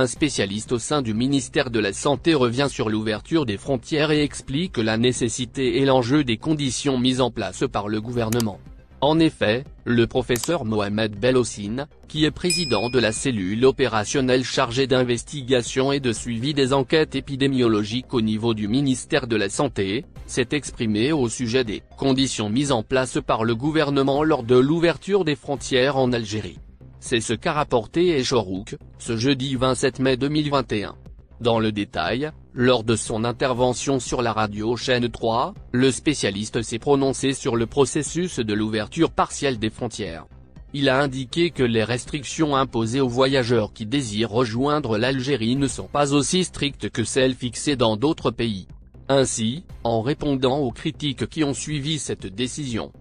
Un spécialiste au sein du ministère de la Santé revient sur l'ouverture des frontières et explique la nécessité et l'enjeu des conditions mises en place par le gouvernement. En effet, le professeur Mohamed Belhossine, qui est président de la cellule opérationnelle chargée d'investigation et de suivi des enquêtes épidémiologiques au niveau du ministère de la Santé, s'est exprimé au sujet des conditions mises en place par le gouvernement lors de l'ouverture des frontières en Algérie. C'est ce qu'a rapporté Echorouk, ce jeudi 27 mai 2021. Dans le détail, lors de son intervention sur la radio Chaîne 3, le spécialiste s'est prononcé sur le processus de l'ouverture partielle des frontières. Il a indiqué que les restrictions imposées aux voyageurs qui désirent rejoindre l'Algérie ne sont pas aussi strictes que celles fixées dans d'autres pays. Ainsi, en répondant aux critiques qui ont suivi cette décision,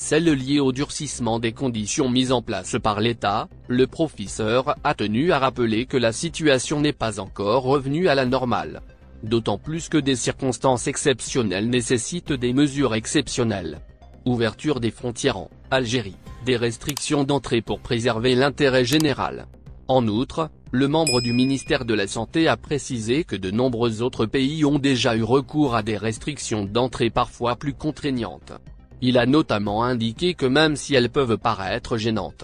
celle liée au durcissement des conditions mises en place par l'État, le professeur a tenu à rappeler que la situation n'est pas encore revenue à la normale. D'autant plus que des circonstances exceptionnelles nécessitent des mesures exceptionnelles. Ouverture des frontières en Algérie, des restrictions d'entrée pour préserver l'intérêt général. En outre, le membre du ministère de la Santé a précisé que de nombreux autres pays ont déjà eu recours à des restrictions d'entrée parfois plus contraignantes. Il a notamment indiqué que même si elles peuvent paraître gênantes,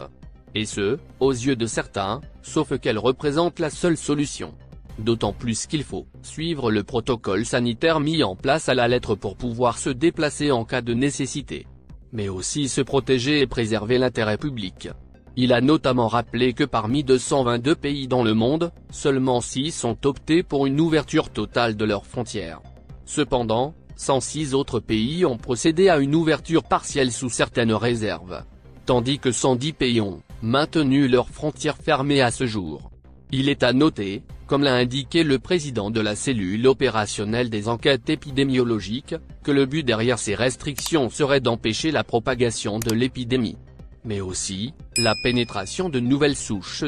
et ce, aux yeux de certains, sauf qu'elles représentent la seule solution. D'autant plus qu'il faut suivre le protocole sanitaire mis en place à la lettre pour pouvoir se déplacer en cas de nécessité, mais aussi se protéger et préserver l'intérêt public. Il a notamment rappelé que parmi 222 pays dans le monde, seulement 6 ont opté pour une ouverture totale de leurs frontières. Cependant, 106 autres pays ont procédé à une ouverture partielle sous certaines réserves, tandis que 110 pays ont maintenu leurs frontières fermées à ce jour. Il est à noter, comme l'a indiqué le président de la cellule opérationnelle des enquêtes épidémiologiques, que le but derrière ces restrictions serait d'empêcher la propagation de l'épidémie, mais aussi la pénétration de nouvelles souches